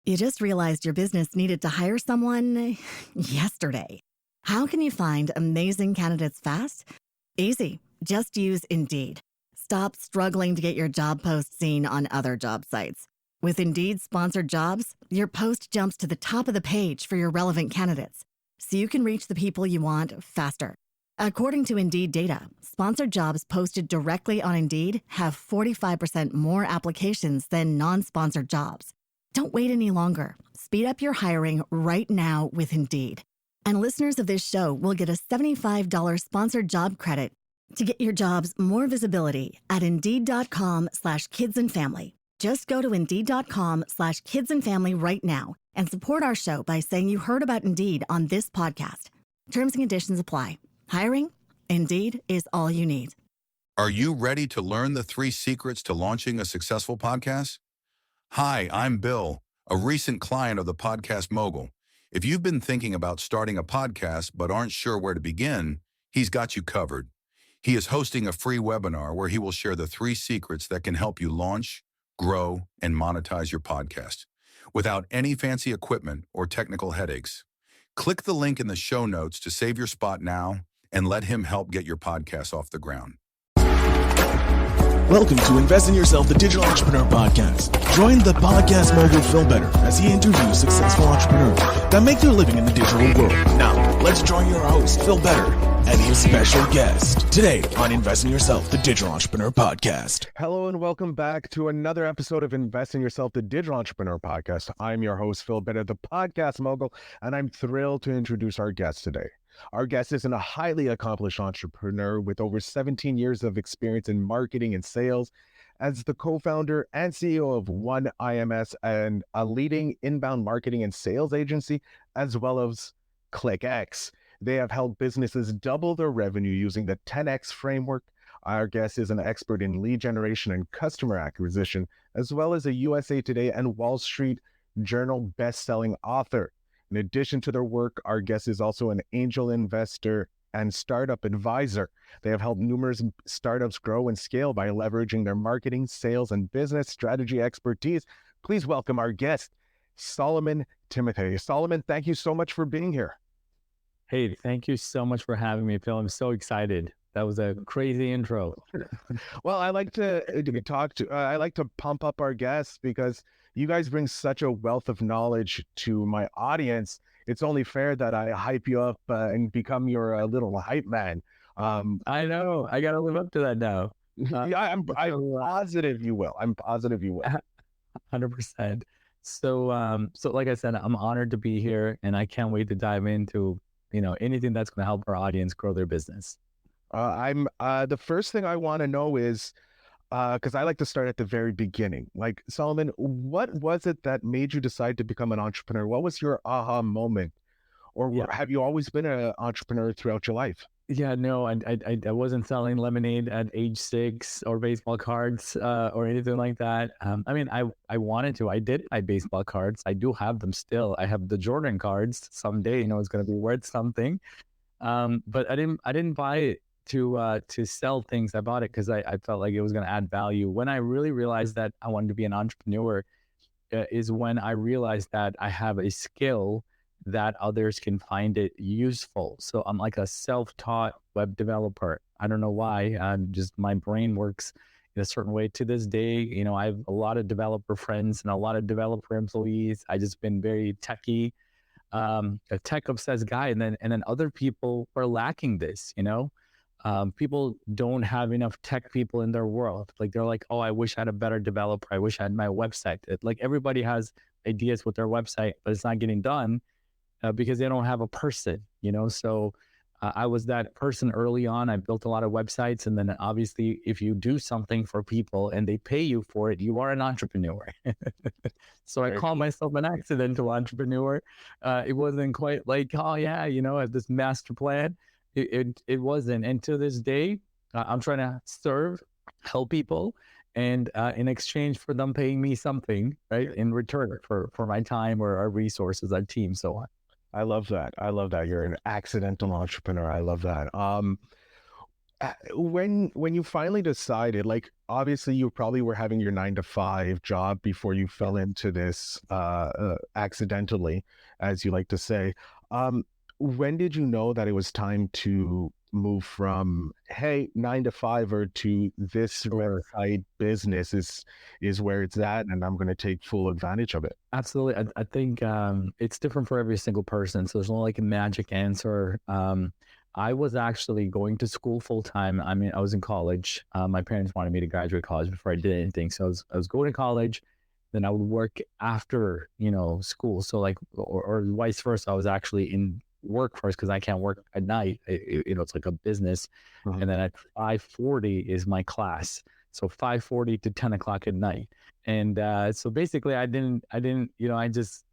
You just realized your business needed to hire someone yesterday. How can you find amazing candidates fast? Easy. Just use Indeed. Stop struggling to get your job post seen on other job sites. With Indeed sponsored jobs, your post jumps to the top of the page for your relevant candidates, so you can reach the people you want faster. According to Indeed data, sponsored jobs posted directly on Indeed have 45% more applications than non-sponsored jobs. Don't wait any longer. Speed up your hiring right now with Indeed. And listeners of this show will get a $75 sponsored job credit to get your jobs more visibility at Indeed.com/kidsandfamily. Just go to Indeed.com/kidsandfamily right now and support our show by saying you heard about Indeed on this podcast. Terms and conditions apply. Hiring? Indeed is all you need. Are you ready to learn the 3 secrets to launching a successful podcast? Hi, I'm Bill, a recent client of the Podcast Mogul. If you've been thinking about starting a podcast but aren't sure where to begin, he's got you covered. He is hosting a free webinar where he will share the 3 secrets that can help you launch, grow, and monetize your podcast without any fancy equipment or technical headaches. Click the link in the show notes to save your spot now and let him help get your podcast off the ground. Welcome to Invest in Yourself, the Digital Entrepreneur Podcast. Join the podcast mogul Phil Better as he interviews successful entrepreneurs that make their living in the digital world. Now, let's join your host, Phil Better, and his special guest today on Invest in Yourself, the Digital Entrepreneur Podcast. Hello and welcome back to another episode of Invest in Yourself, the Digital Entrepreneur Podcast. I'm your host, Phil Better, the podcast mogul, and I'm thrilled to introduce our guest today. Our guest is a highly accomplished entrepreneur with over 17 years of experience in marketing and sales as the co-founder and CEO of One IMS and a leading inbound marketing and sales agency, as well as ClickX. They have helped businesses double their revenue using the 10X framework. Our guest is an expert in lead generation and customer acquisition, as well as a USA Today and Wall Street Journal best-selling author. In addition to their work, our guest is also an angel investor and startup advisor. They have helped numerous startups grow and scale by leveraging their marketing, sales, and business strategy expertise. Please welcome our guest, Solomon Timothy. Solomon, thank you so much for being here. Hey, thank you so much for having me, Phil. I'm so excited. That was a crazy intro. Well, I like to pump up our guests because you guys bring such a wealth of knowledge to my audience. It's only fair that I hype you up and become your little hype man. I know. I got to live up to that now. Yeah, I'm positive you will. 100%. So like I said, I'm honored to be here, and I can't wait to dive into anything that's going to help our audience grow their business. The first thing I want to know is, because I like to start at the very beginning. Like, Solomon, what was it that made you decide to become an entrepreneur? What was your aha moment? Or have you always been an entrepreneur throughout your life? Yeah, no, I wasn't selling lemonade at age 6 or baseball cards or anything like that. I wanted to. I did buy baseball cards. I do have them still. I have the Jordan cards. Someday, it's going to be worth something. But I didn't buy it to sell things. I bought it because I felt like it was going to add value. When I really realized that I wanted to be an entrepreneur is when I realized that I have a skill that others can find it useful. So I'm like a self-taught web developer. I don't know why. My brain works in a certain way to this day. I have a lot of developer friends and a lot of developer employees. I just been very techie, a tech obsessed guy. And then other people are lacking this, people don't have enough tech people in their world. Like they're like, oh, I wish I had a better developer. I wish I had my website. Like everybody has ideas with their website, but it's not getting done because they don't have a person, So I was that person early on. I built a lot of websites. And then obviously, if you do something for people and they pay you for it, you are an entrepreneur. So I call myself an accidental entrepreneur. It wasn't quite like, oh yeah, this master plan. It wasn't. And to this day, I'm trying to help people, and in exchange for them paying me something, right, in return for my time or our resources, our team, so on. I love that. You're an accidental entrepreneur. I love that. When you finally decided, like, obviously you probably were having your 9 to 5 job before you fell into this accidentally, as you like to say. When did you know that it was time to move from, hey, 9 to 5 to this side business is where it's at, and I'm going to take full advantage of it? Absolutely. I think it's different for every single person. So there's no like a magic answer. I was actually going to school full time. I mean, I was in college. My parents wanted me to graduate college before I did anything. So I was going to college, then I would work after, school. So like, or vice versa. I was actually in work first because I can't work at night. It's like a business. Mhm. And then at 5:40 is my class. So 5:40 to 10 o'clock at night. And so basically I didn't, I just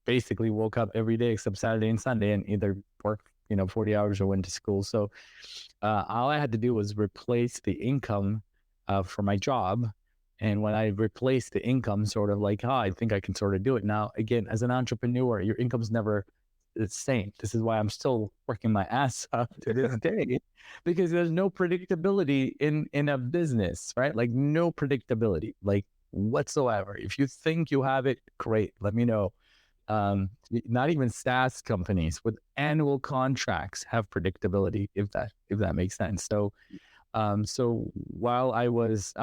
basically woke up every day except Saturday and Sunday and either worked 40 hours or went to school. So all I had to do was replace the income for my job. And when I replaced the income, sort of like, I think I can sort of do it. Now, again, as an entrepreneur, your income's never the same. This is why I'm still working my ass off to this day, because there's no predictability in a business, right? Like no predictability, like whatsoever. If you think you have it, great, let me know. Not even SaaS companies with annual contracts have predictability, if that makes sense. So so while I was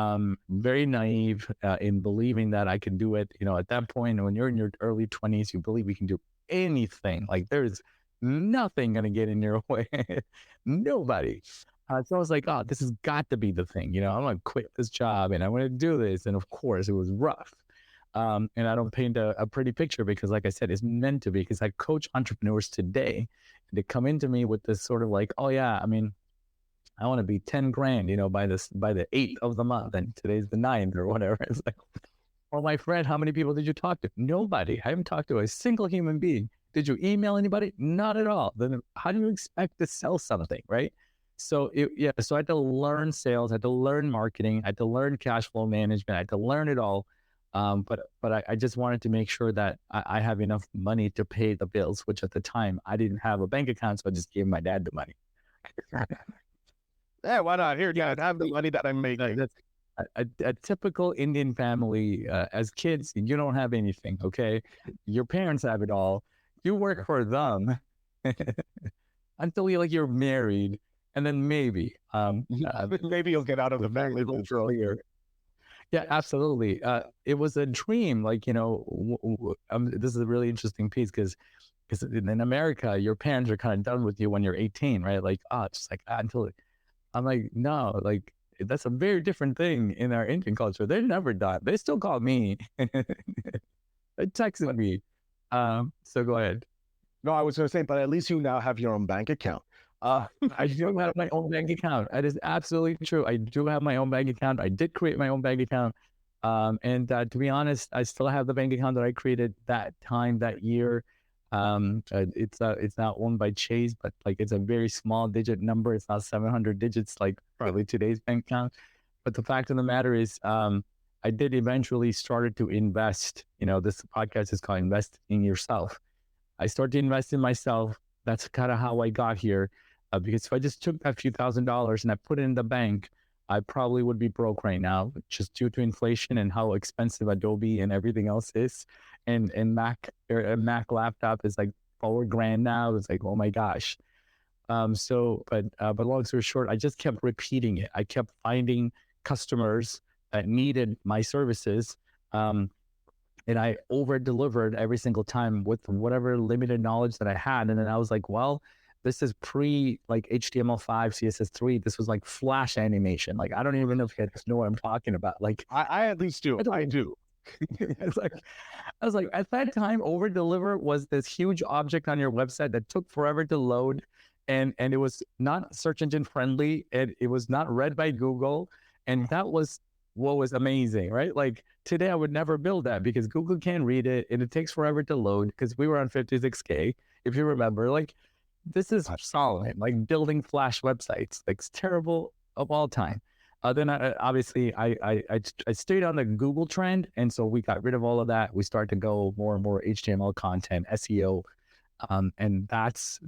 very naive in believing that I could do it, at that point, when you're in your early 20s, you believe you can do anything. Like there's nothing going to get in your way. Nobody. So I was like, this has got to be the thing. I'm going to quit this job and I'm going to do this. And of course, it was rough. And I don't paint a pretty picture because, like I said, it's meant to be, because I coach entrepreneurs today. And they come into me with this sort of like, oh yeah, I mean, I want to be 10 grand, by the 8th of the month, and today's the 9th or whatever. It's like, well, my friend, how many people did you talk to? Nobody. I haven't talked to a single human being. Did you email anybody? Not at all. Then how do you expect to sell something, right? So so I had to learn sales, I had to learn marketing, I had to learn cash flow management, I had to learn it all. But I just wanted to make sure that I have enough money to pay the bills, which at the time I didn't have a bank account, so I just gave my dad the money. Yeah, why not? Here, Dad, have the money that I'm making. That's a typical Indian family. As kids, you don't have anything, okay? Your parents have it all. You work for them until you're married, and then maybe maybe you'll get out of the family control here. Yeah, absolutely. It was a dream. Like, this is a really interesting piece because in America, your parents are kind of done with you when you're 18, right? Like, it's like until I'm like, no, like that's a very different thing in our Indian culture. They're never done. They still call me. They texted me. So go ahead. No, I was going to say, but at least you now have your own bank account. I do have my own bank account. That is absolutely true. I do have my own bank account. I did create my own bank account. And to be honest, I still have the bank account that I created that time, that year. It's not owned by Chase, but like it's a very small digit number. It's not 700 digits like probably today's bank account. But the fact of the matter is, I did eventually started to invest. This podcast is called Invest in Yourself. I started to invest in myself. That's kind of how I got here. Because if I just took that few $1,000s and I put it in the bank, I probably would be broke right now, just due to inflation and how expensive Adobe and everything else is. And Mac laptop is like $4,000 now. It's like, oh my gosh. But long story short, I just kept repeating it. I kept finding customers that needed my services. And I over delivered every single time with whatever limited knowledge that I had. And then I was like, well, this is pre like HTML5, CSS3. This was like Flash animation. Like, I don't even know if you guys know what I'm talking about. Like, I at least do. I do. It's like, I was like, at that time, over deliver was this huge object on your website that took forever to load. And it was not search engine friendly. And it was not read by Google. And that was what was amazing, right? Like today, I would never build that because Google can't read it and it takes forever to load because we were on 56K, if you remember. Like, this is solid, like building Flash websites, like it's terrible of all time. Then I stayed on the Google trend. And so we got rid of all of that. We started to go more and more HTML content, SEO. And that's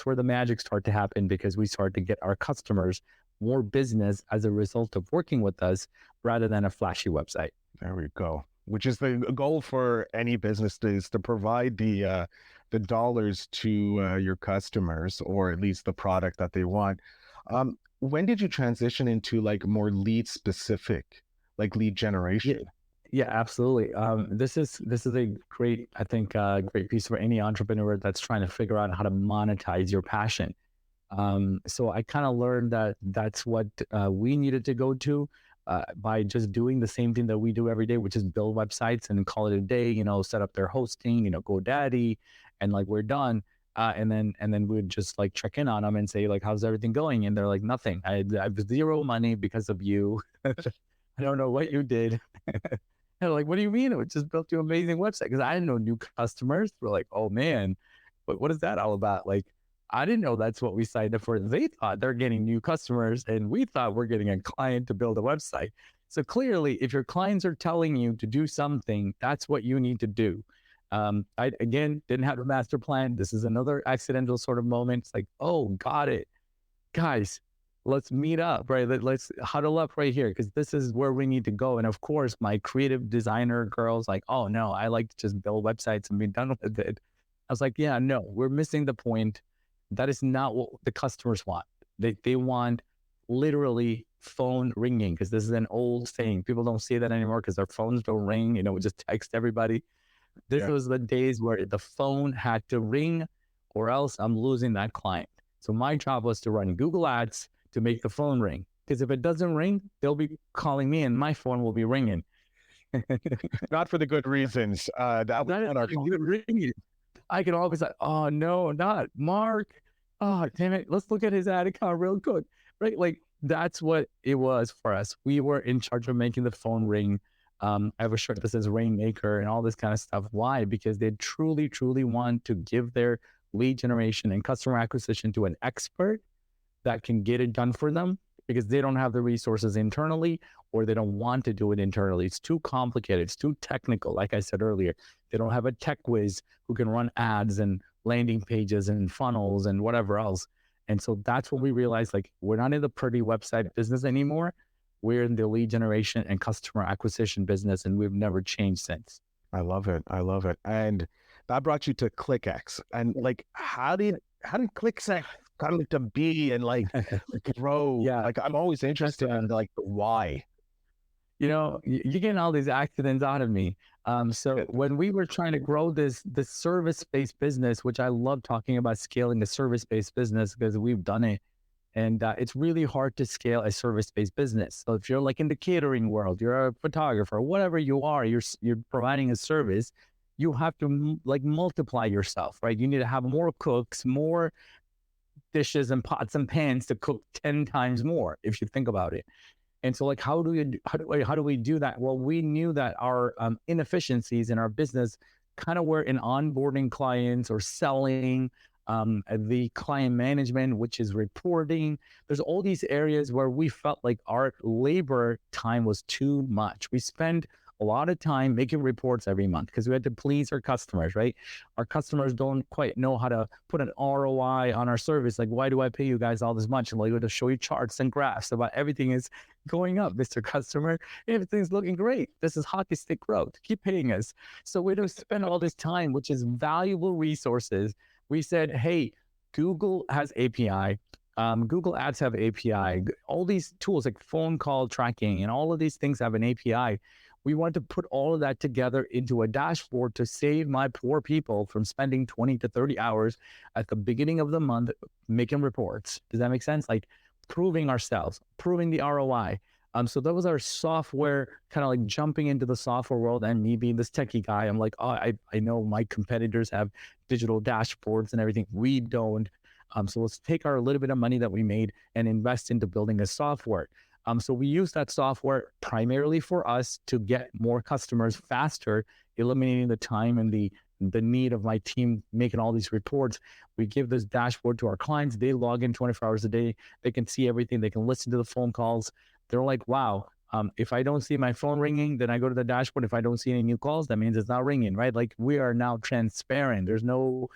where the magic started to happen because we started to get our customers more business as a result of working with us rather than a flashy website. There we go. Which is the goal for any business, is to provide the dollars to your customers, or at least the product that they want. When did you transition into like more lead specific, like lead generation? Yeah, absolutely. This is a great, I think, great piece for any entrepreneur that's trying to figure out how to monetize your passion. So I kind of learned that that's what we needed to go to by just doing the same thing that we do every day, which is build websites and call it a day. Set up their hosting, GoDaddy, and like we're done. And then we'd just like check in on them and say like, how's everything going? And they're like, nothing. I have zero money because of you. I don't know what you did. And like, what do you mean? It just built you an amazing website. Because I didn't know new customers. We're like, oh man, but what is that all about? Like, I didn't know that's what we signed up for. They thought they're getting new customers, and we thought we're getting a client to build a website. So clearly, if your clients are telling you to do something, that's what you need to do. I, again, didn't have a master plan. This is another accidental sort of moment. It's like, oh, got it. Guys, let's meet up, right? Let's huddle up right here, because this is where we need to go. And of course, my creative designer girl's like, oh no, I like to just build websites and be done with it. I was like, yeah, no, we're missing the point. That is not what the customers want. They want literally phone ringing, because this is an old saying. People don't say that anymore because their phones don't ring. We just text everybody. This was the days where the phone had to ring, or else I'm losing that client. So my job was to run Google Ads to make the phone ring, because if it doesn't ring, they'll be calling me and my phone will be ringing. Not for the good reasons. That was not our ringing. I can always say, oh no, not Mark. Oh damn it, let's look at his ad account real quick, right? Like that's what it was for us. We were in charge of making the phone ring. I have a shirt that says Rainmaker and all this kind of stuff. Why? Because they truly, truly want to give their lead generation and customer acquisition to an expert that can get it done for them, because they don't have the resources internally, or they don't want to do it internally. It's too complicated. It's too technical. Like I said earlier, they don't have a tech whiz who can run ads and landing pages and funnels and whatever else. And so that's what we realized, like, we're not in the pretty website business anymore. We're in the lead generation and customer acquisition business, and we've never changed since. I love it. I love it. And that brought you to ClickX. And like, how did ClickX come to be and like grow? Yeah. Like, I'm always interested in like why. You're getting all these accidents out of me. So when we were trying to grow this service-based business, which I love talking about scaling a service-based business, because we've done it. And it's really hard to scale a service-based business. So if you're like in the catering world, you're a photographer, whatever you are, you're providing a service, you have to like multiply yourself, right? You need to have more cooks, more dishes and pots and pans to cook 10 times more, if you think about it. And so like, how do we do that? Well, we knew that our inefficiencies in our business kind of were in onboarding clients or selling, the client management, which is reporting. There's all these areas where we felt like our labor time was too much. We spend a lot of time making reports every month because we had to please our customers, right? Our customers don't quite know how to put an ROI on our service. Like, why do I pay you guys all this much? And like, we have to show you charts and graphs about everything is going up, Mr. Customer. Everything's looking great. This is hockey stick growth. Keep paying us. So we don't spend all this time, which is valuable resources. We said, hey, Google has API. Google Ads have API. All these tools like phone call tracking and all of these things have an API. We want to put all of that together into a dashboard to save my poor people from spending 20 to 30 hours at the beginning of the month making reports. Does that make sense? Like proving ourselves, proving the ROI. So that was our software, kind of like jumping into the software world, and me being this techie guy. I'm like, oh, I know my competitors have digital dashboards and everything. We don't. So let's take our little bit of money that we made and invest into building a software. So we use that software primarily for us to get more customers faster, eliminating the time and the need of my team making all these reports. We give this dashboard to our clients. They log in 24 hours a day. They can see everything. They can listen to the phone calls. They're like, wow, if I don't see my phone ringing, then I go to the dashboard. If I don't see any new calls, that means it's not ringing, right? Like we are now transparent. There's no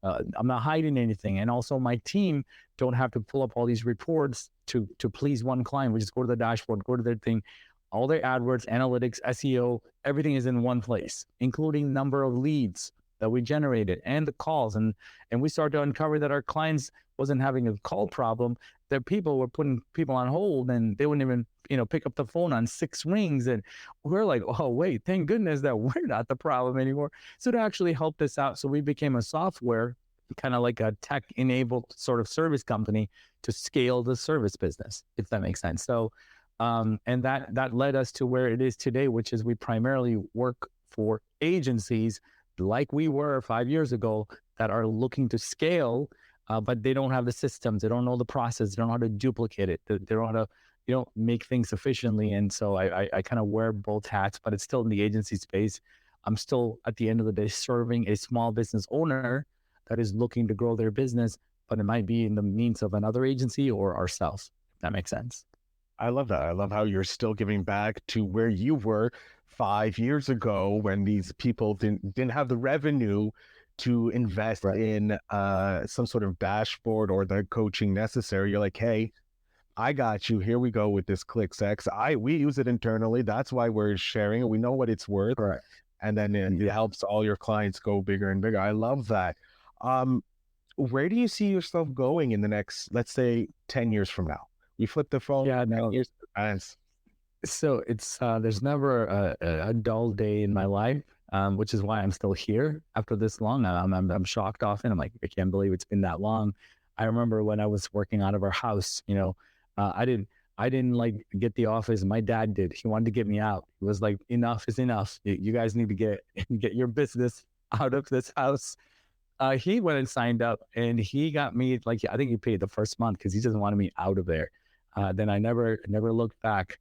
I'm not hiding anything. And also my team don't have to pull up all these reports to please one client. We just go to the dashboard, go to their thing, all their AdWords, analytics, SEO, everything is in one place, including number of leads that we generated and the calls. And we started to uncover that our clients wasn't having a call problem. That people were putting people on hold and they wouldn't even, pick up the phone on 6 rings. And we're like, oh, wait, thank goodness that we're not the problem anymore. So it actually helped us out. So we became a software, kind of like a tech-enabled sort of service company to scale the service business, if that makes sense. So, and that led us to where it is today, which is we primarily work for agencies like we were 5 years ago that are looking to scale, but they don't have the systems, they don't know the process, they don't know how to duplicate it, they don't know how to make things efficiently. And so I kind of wear both hats, but it's still in the agency space. I'm still at the end of the day serving a small business owner that is looking to grow their business, but it might be in the means of another agency or ourselves, if that makes sense. I love that. I love how you're still giving back to where you were 5 years ago when these people didn't have the revenue to invest in some sort of dashboard or the coaching necessary. You're like, hey, I got you. Here we go with this ClickX. We use it internally. That's why we're sharing it. We know what it's worth. Right. And then it helps all your clients go bigger and bigger. I love that. Where do you see yourself going in the next, let's say, 10 years from now? We flip the phone. Yeah, no. 10 years advance. So it's there's never a dull day in my life, which is why I'm still here after this long. I'm shocked often. I'm like, I can't believe it's been that long. I remember when I was working out of our house, I didn't like get the office. My dad did. He wanted to get me out. He was like, enough is enough. You guys need to get your business out of this house. He went and signed up, and he got me, like, I think he paid the first month because he just wanted me out of there. Then I never looked back.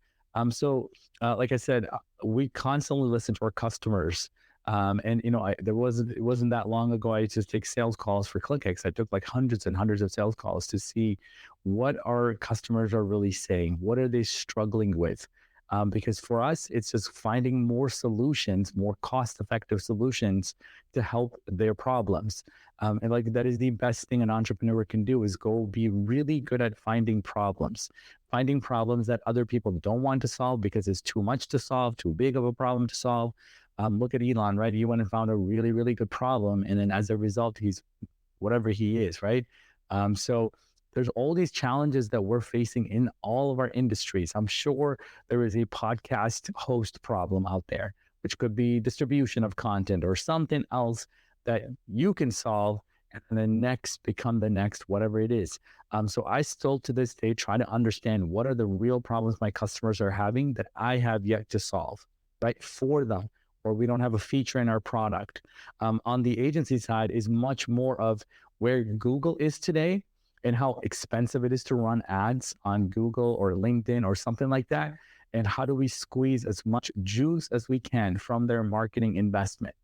So like I said, we constantly listen to our customers. And it wasn't that long ago, I used to take sales calls for ClickX. I took like hundreds and hundreds of sales calls to see what our customers are really saying. What are they struggling with? Because for us, it's just finding more solutions, more cost-effective solutions to help their problems. And like that is the best thing an entrepreneur can do, is go be really good at finding problems that other people don't want to solve because it's too much to solve, too big of a problem to solve. Look at Elon, right? He went and found a really, really good problem. And then as a result, he's whatever he is, right? So there's all these challenges that we're facing in all of our industries. I'm sure there is a podcast host problem out there, which could be distribution of content or something else that you can solve and then become the next, whatever it is. So I still to this day try to understand what are the real problems my customers are having that I have yet to solve, right, for them, or we don't have a feature in our product. On the agency side is much more of where Google is today and how expensive it is to run ads on Google or LinkedIn or something like that. And how do we squeeze as much juice as we can from their marketing investment?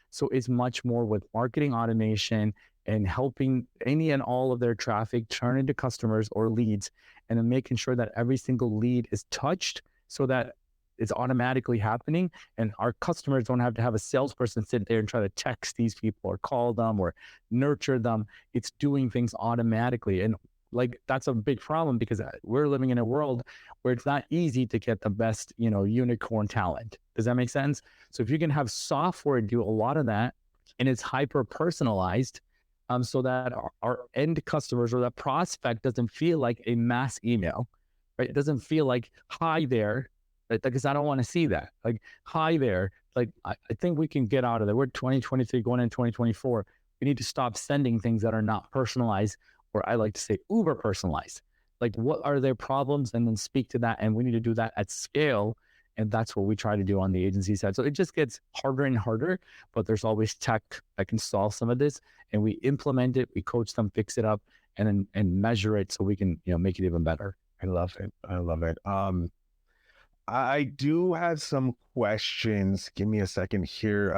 So it's much more with marketing automation and helping any and all of their traffic turn into customers or leads, and then making sure that every single lead is touched so that it's automatically happening. And our customers don't have to have a salesperson sit there and try to text these people or call them or nurture them. It's doing things automatically. And like, that's a big problem because we're living in a world where it's not easy to get the best, unicorn talent. Does that make sense? So if you can have software do a lot of that, and it's hyper personalized, so that our end customers or the prospect doesn't feel like a mass email, right? It doesn't feel like, hi there, right? Because I don't want to see that. Like, hi there. Like, I think we can get out of there. We're 2023 going into 2024. We need to stop sending things that are not personalized, or I like to say uber personalized. Like, what are their problems? And then speak to that. And we need to do that at scale. And that's what we try to do on the agency side. So it just gets harder and harder, but there's always tech that can solve some of this. And we implement it, we coach them, fix it up, and measure it so we can, make it even better. I love it. I love it. I do have some questions. Give me a second here.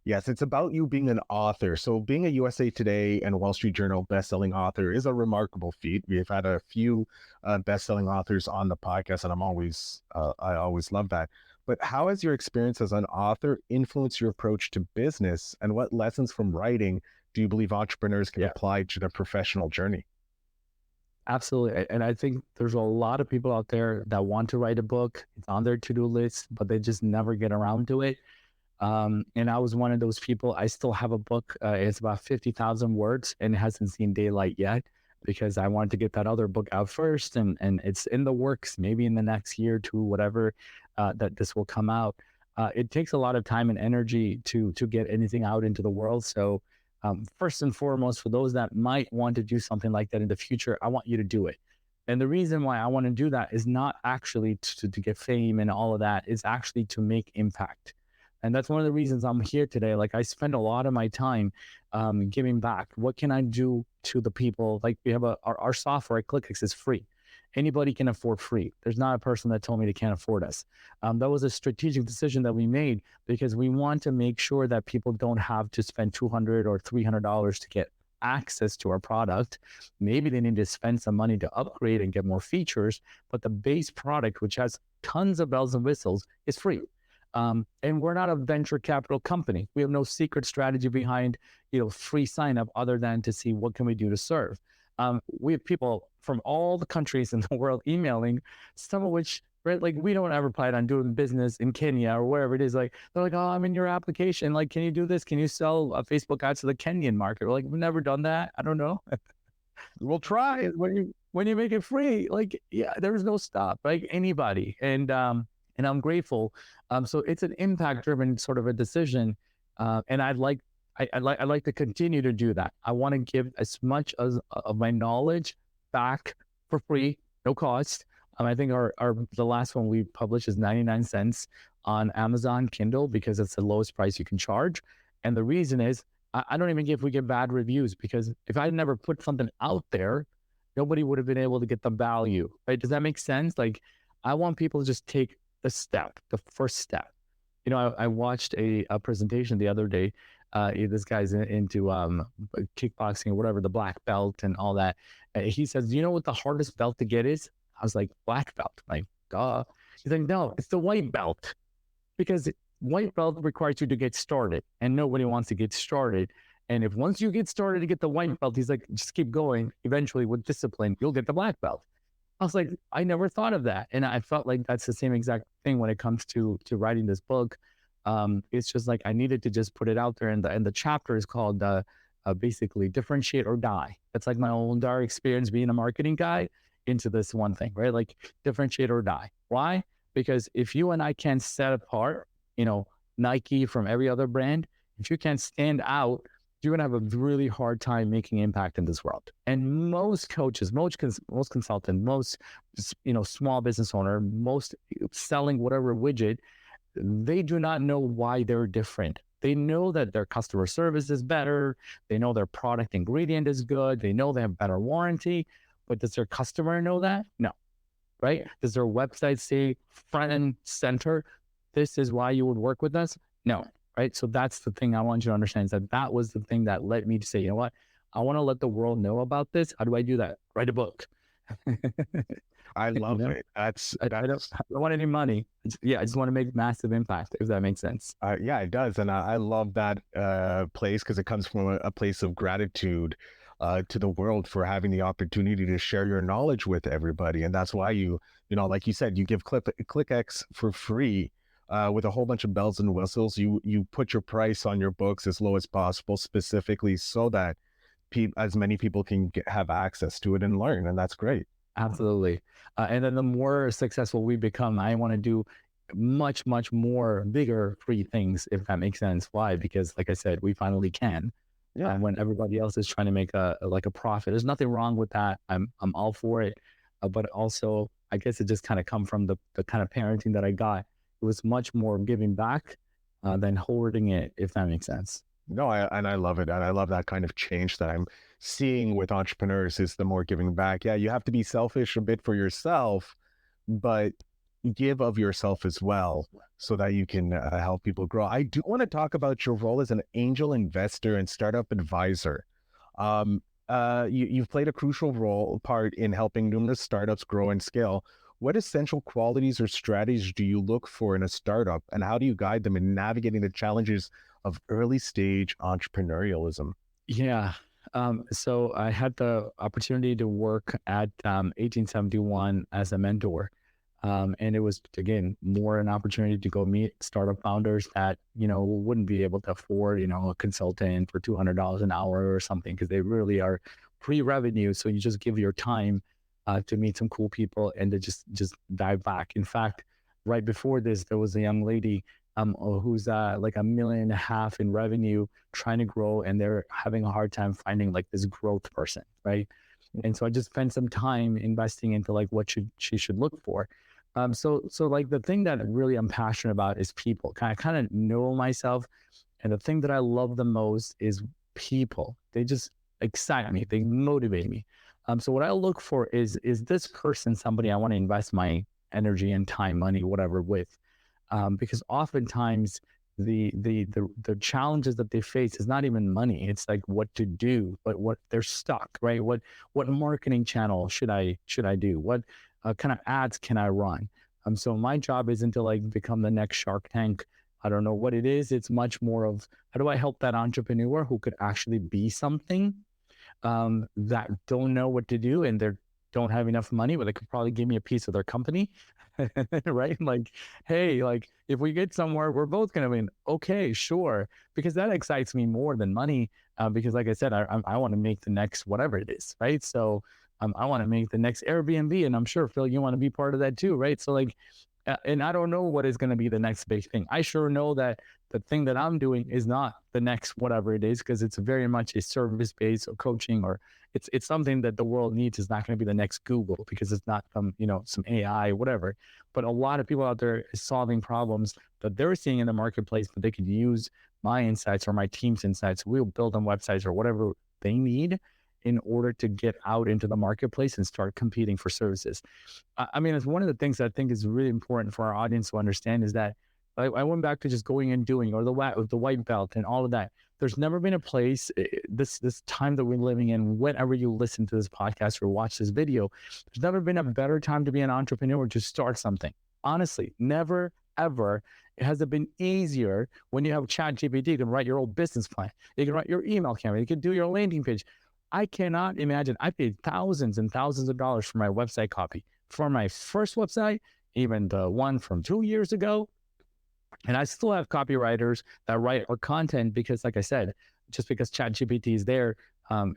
Yes, it's about you being an author. So being a USA Today and Wall Street Journal bestselling author is a remarkable feat. We've had a few bestselling authors on the podcast, and I always love that. But how has your experience as an author influenced your approach to business, and what lessons from writing do you believe entrepreneurs can apply to their professional journey? Absolutely. And I think there's a lot of people out there that want to write a book. It's on their to-do list, but they just never get around to it. And I was one of those people. I still have a book. It's about 50,000 words and it hasn't seen daylight yet because I wanted to get that other book out first. And it's in the works, maybe in the next year or two, whatever, that this will come out. It takes a lot of time and energy to get anything out into the world. So first and foremost, for those that might want to do something like that in the future, I want you to do it. And the reason why I want to do that is not actually to get fame and all of that. It's actually to make impact. And that's one of the reasons I'm here today. Like I spend a lot of my time giving back. What can I do to the people? Like we have our software at ClickX is free. Anybody can afford free. There's not a person that told me they can't afford us. That was a strategic decision that we made because we want to make sure that people don't have to spend $200 or $300 to get access to our product. Maybe they need to spend some money to upgrade and get more features, but the base product, which has tons of bells and whistles, is free. And we're not a venture capital company. We have no secret strategy behind, free sign up other than to see what can we do to serve. We have people from all the countries in the world emailing, some of which, right, like we don't ever plan on doing business in Kenya or wherever it is. Like they're like, oh, I'm in your application. Like, can you do this? Can you sell Facebook ads to the Kenyan market? We're like, we've never done that. I don't know. We'll try it when you make it free. Like, yeah, there's no stop. Like anybody, and I'm grateful. So it's an impact-driven sort of a decision, and I'd like to continue to do that. I want to give as much as of my knowledge back for free, no cost. I think the last one we published is 99 cents on Amazon Kindle because it's the lowest price you can charge. And the reason is I don't even care if we get bad reviews because if I never put something out there, nobody would have been able to get the value, right? Does that make sense? Like I want people to just take the first step. I watched a presentation the other day. This guy's into kickboxing or whatever, the black belt and all that. He says, do you know what the hardest belt to get is? I was like, black belt. Like, duh. He's like, no, it's the white belt. Because white belt requires you to get started. And nobody wants to get started. And if once you get started to get the white belt, he's like, just keep going. Eventually, with discipline, you'll get the black belt. I was like, I never thought of that. And I felt like that's the same exact thing when it comes to writing this book. It's just like I needed to just put it out there. And the chapter is called basically differentiate or die. That's like my own dark experience being a marketing guy into this one thing, right? Like differentiate or die. Why? Because if you and I can't set apart, Nike from every other brand, if you can't stand out, you're going to have a really hard time making impact in this world. And most coaches, most consultants, most, small business owner, most selling whatever widget, they do not know why they're different. They know that their customer service is better. They know their product ingredient is good. They know they have better warranty, but does their customer know that? No, right? Does their website say front and center, this is why you would work with us? No. Right. So that's the thing I want you to understand is that was the thing that led me to say, you know what? I want to let the world know about this. How do I do that? Write a book. I love it. I don't want any money. I just want to make massive impact, if that makes sense. Yeah, it does. And I love that place because it comes from a place of gratitude to the world for having the opportunity to share your knowledge with everybody. And that's why like you said, you give ClickX for free. With a whole bunch of bells and whistles, you put your price on your books as low as possible, specifically so that as many people can have access to it and learn, and that's great. Absolutely. And then the more successful we become, I want to do much, much more bigger free things, if that makes sense. Why? Because like I said, we finally can. Yeah. When everybody else is trying to make a profit, there's nothing wrong with that. I'm all for it. But also, I guess it just kind of come from the kind of parenting that I got. It was much more giving back than hoarding it, if that makes sense. No, I love it. And I love that kind of change that I'm seeing with entrepreneurs is the more giving back. Yeah, you have to be selfish a bit for yourself, but give of yourself as well so that you can help people grow. I do want to talk about your role as an angel investor and startup advisor. You've played a crucial part in helping numerous startups grow and scale. what essential qualities or strategies do you look for in a startup, and how do you guide them in navigating the challenges of early stage entrepreneurialism? Yeah. So I had the opportunity to work at 1871 as a mentor. And it was, again, more an opportunity to go meet startup founders that, wouldn't be able to afford, a consultant for $200 an hour or something, because they really are pre-revenue. So you just give your time to meet some cool people and to just dive back. In fact, right before this, there was a young lady who's like $1.5 million in revenue, trying to grow, and they're having a hard time finding like this growth person, right? And so I just spent some time investing into like what she should look for. So like the thing that really I'm passionate about is people. I kind of know myself, and the thing that I love the most is people. They just excite me. They motivate me. So what I look for is this person somebody I want to invest my energy and time, money, whatever with, because oftentimes the challenges that they face is not even money. It's like what to do, but what they're stuck, right? What marketing channel should I do? What kind of ads can I run? So my job isn't to like become the next Shark Tank. I don't know what it is. It's much more of how do I help that entrepreneur who could actually be something that don't know what to do, and they don't have enough money, but they could probably give me a piece of their company. Right? Like, hey, like if we get somewhere, we're both going to win. Okay, sure. Because that excites me more than money. Because like I said, I want to make the next, whatever it is. Right. So I want to make the next Airbnb, and I'm sure, Phil, you want to be part of that too. Right. So like, and I don't know what is going to be the next big thing. I sure know that the thing that I'm doing is not the next whatever it is, because it's very much a service-based or coaching, or it's something that the world needs. Is not going to be the next Google, because it's not some AI, whatever. But a lot of people out there is solving problems that they're seeing in the marketplace, but they could use my insights or my team's insights. We'll build them websites or whatever they need in order to get out into the marketplace and start competing for services. I mean, it's one of the things that I think is really important for our audience to understand is that I went back to just going and doing, or the white belt and all of that. There's never been a place, this time that we're living in, whenever you listen to this podcast or watch this video, there's never been a better time to be an entrepreneur to start something. Honestly, never, ever. It hasn't been easier when you have ChatGPT. You can write your old business plan. You can write your email campaign. You can do your landing page. I cannot imagine. I paid thousands and thousands of dollars for my website copy, for my first website, even the one from 2 years ago. And I still have copywriters that write our content, because like I said, just because ChatGPT is there,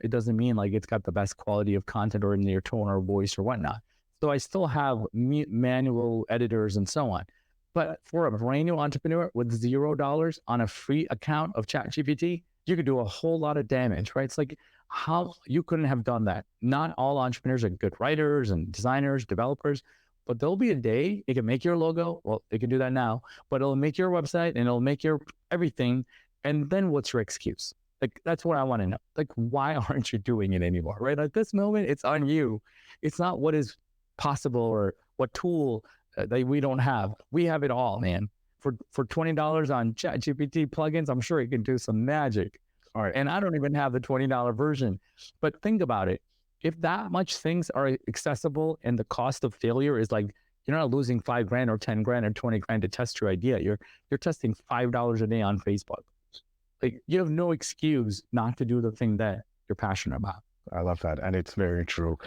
it doesn't mean like it's got the best quality of content or in your tone or voice or whatnot. So I still have manual editors and so on. But for a brand new entrepreneur with $0 on a free account of ChatGPT, you could do a whole lot of damage, right? It's like, how you couldn't have done that. Not all entrepreneurs are good writers and designers, developers, but there'll be a day it can make your logo. Well, they can do that now, but it'll make your website and it'll make your everything. And then what's your excuse? Like, that's what I want to know. Like, why aren't you doing it anymore, right? At this moment, it's on you. It's not what is possible or what tool that we don't have. We have it all, man. For $20 on ChatGPT plugins, I'm sure it can do some magic. All right. And I don't even have the $20 version. But think about it. If that much things are accessible and the cost of failure is like, you're not losing $5,000 or $10,000 or $20,000 to test your idea. You're testing $5 a day on Facebook. Like, you have no excuse not to do the thing that you're passionate about. I love that. And it's very true.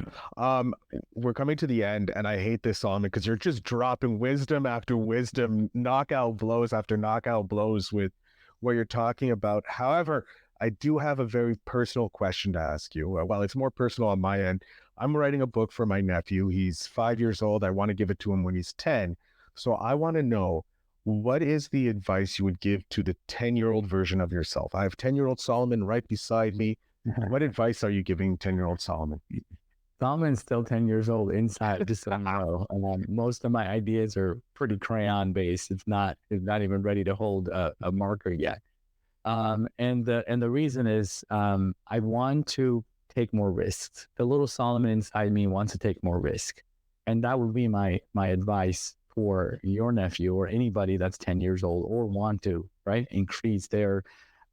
We're coming to the end, and I hate this, Solomon, because you're just dropping wisdom after wisdom, knockout blows after knockout blows with what you're talking about. However, I do have a very personal question to ask you. Well, it's more personal on my end. I'm writing a book for my nephew. He's 5 years old. I want to give it to him when he's 10. So I want to know, what is the advice you would give to the 10-year-old version of yourself? I have 10-year-old Solomon right beside me. What advice are you giving 10-year-old Solomon? Solomon's still 10 years old inside, just so you know. Most of my ideas are pretty crayon based. It's not even ready to hold a marker yet. And the reason is I want to take more risks. The little Solomon inside me wants to take more risk. And that would be my advice for your nephew or anybody that's 10 years old or want to, right, increase their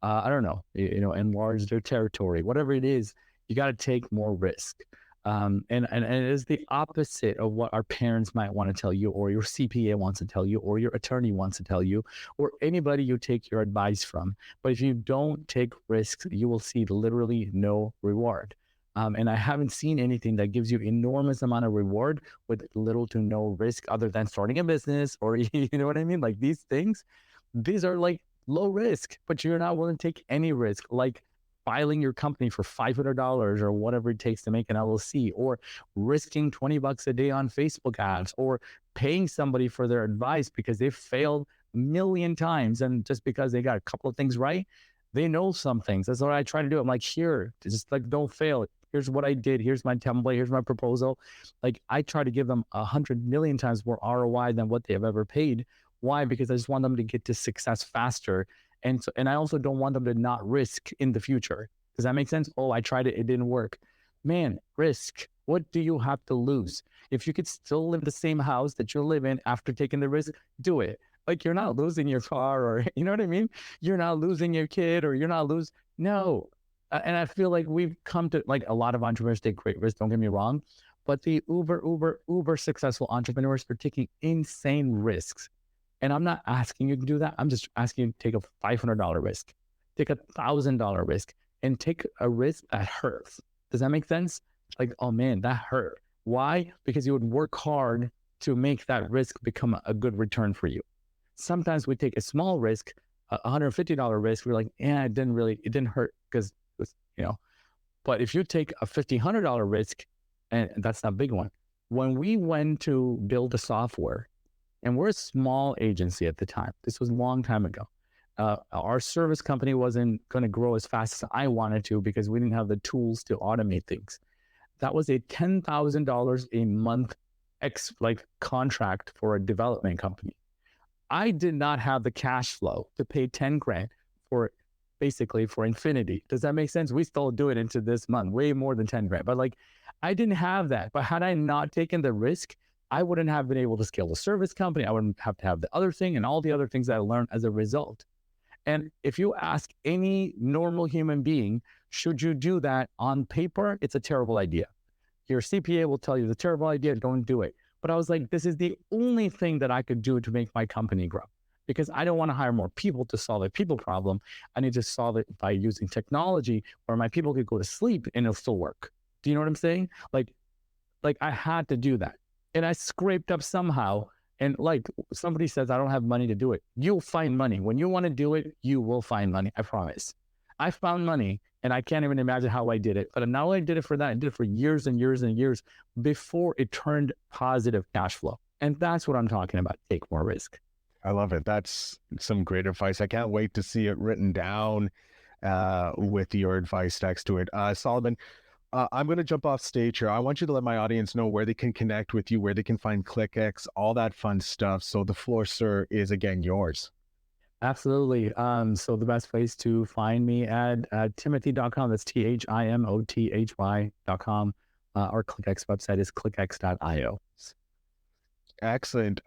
I don't know, enlarge their territory, whatever it is. You got to take more risk. And it is the opposite of what our parents might want to tell you, or your CPA wants to tell you, or your attorney wants to tell you, or anybody you take your advice from. But if you don't take risks, you will see literally no reward. And I haven't seen anything that gives you enormous amount of reward with little to no risk other than starting a business, or you know what I mean? Like these things, these are like low risk, but you're not willing to take any risk, like filing your company for $500 or whatever it takes to make an LLC, or risking $20 a day on Facebook ads, or paying somebody for their advice because they failed a million times. And just because they got a couple of things right, they know some things. That's what I try to do. I'm like, here, just like, don't fail. Here's what I did. Here's my template. Here's my proposal. Like I try to give them 100 million times more ROI than what they have ever paid. Why? Because I just want them to get to success faster. And I also don't want them to not risk in the future. Does that make sense? Oh, I tried it. It didn't work. Man, risk. What do you have to lose? If you could still live in the same house that you live in after taking the risk, do it. Like you're not losing your car, or you know what I mean? You're not losing your kid, or you're not losing. No. And I feel like we've come to, like, a lot of entrepreneurs take great risks, don't get me wrong, but the uber successful entrepreneurs are taking insane risks. And I'm not asking you to do that. I'm just asking you to take a $500 risk, take a $1,000 risk, and take a risk that hurts. Does that make sense? Like, oh man, that hurt. Why? Because you would work hard to make that risk become a good return for you. Sometimes we take a small risk, a $150 risk. We're like, yeah, it didn't hurt because, but if you take a $1,500 risk, and that's not a big one. When we went to build the software, and we're a small agency at the time. This was a long time ago. Our service company wasn't going to grow as fast as I wanted to because we didn't have the tools to automate things. That was a $10,000 a month contract for a development company. I did not have the cash flow to pay 10 grand for infinity. Does that make sense? We still do it into this month, way more than 10 grand. But I didn't have that. But had I not taken the risk, I wouldn't have been able to scale the service company. I wouldn't have to have the other thing and all the other things that I learned as a result. And if you ask any normal human being, should you do that on paper? It's a terrible idea. Your CPA will tell you the terrible idea, don't do it. But I was like, this is the only thing that I could do to make my company grow, because I don't want to hire more people to solve a people problem. I need to solve it by using technology where my people could go to sleep and it'll still work. Do you know what I'm saying? Like I had to do that. And I scraped up somehow. And like somebody says, I don't have money to do it. You'll find money. When you want to do it, you will find money. I promise. I found money, and I can't even imagine how I did it. But not only did it for that, I did it for years and years and years before it turned positive cash flow. And that's what I'm talking about. Take more risk. I love it. That's some great advice. I can't wait to see it written down with your advice next to it. Solomon, I'm going to jump off stage here. I want you to let my audience know where they can connect with you, where they can find ClickX, all that fun stuff. So the floor, sir, is again yours. Absolutely. So the best place to find me at timothy.com. That's THIMOTHY.com. Our ClickX website is clickx.io. Excellent.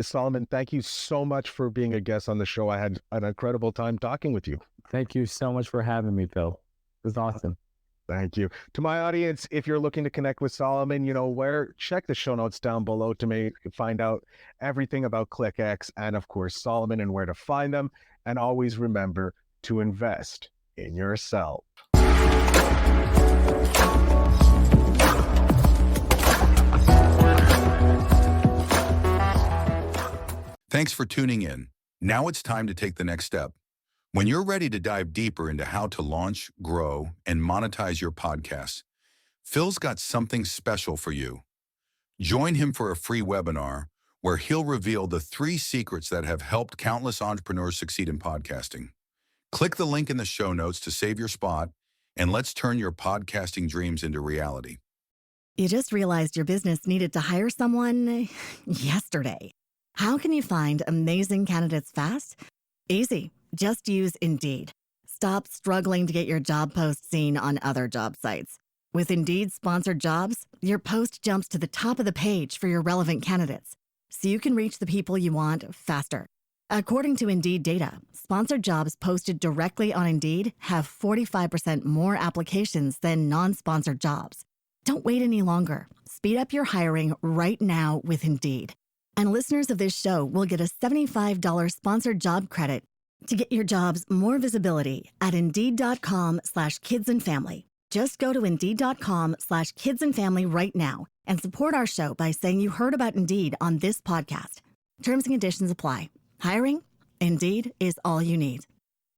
Solomon, thank you so much for being a guest on the show. I had an incredible time talking with you. Thank you so much for having me, Phil. It was awesome. Thank you. To my audience, if you're looking to connect with Solomon, check the show notes down below to find out everything about ClickX and, of course, Solomon and where to find them. And always remember to invest in yourself. Thanks for tuning in. Now it's time to take the next step. When you're ready to dive deeper into how to launch, grow, and monetize your podcast, Phil's got something special for you. Join him for a free webinar where he'll reveal the 3 secrets that have helped countless entrepreneurs succeed in podcasting. Click the link in the show notes to save your spot, and let's turn your podcasting dreams into reality. You just realized your business needed to hire someone yesterday. How can you find amazing candidates fast? Easy. Just use Indeed. Stop struggling to get your job post seen on other job sites. With Indeed sponsored jobs, your post jumps to the top of the page for your relevant candidates, so you can reach the people you want faster. According to Indeed data, sponsored jobs posted directly on Indeed have 45% more applications than non-sponsored jobs. Don't wait any longer. Speed up your hiring right now with Indeed. And listeners of this show will get a $75 sponsored job credit to get your jobs more visibility at Indeed.com/kidsandfamily. Just go to Indeed.com/kidsandfamily right now and support our show by saying you heard about Indeed on this podcast. Terms and conditions apply. Hiring? Indeed is all you need.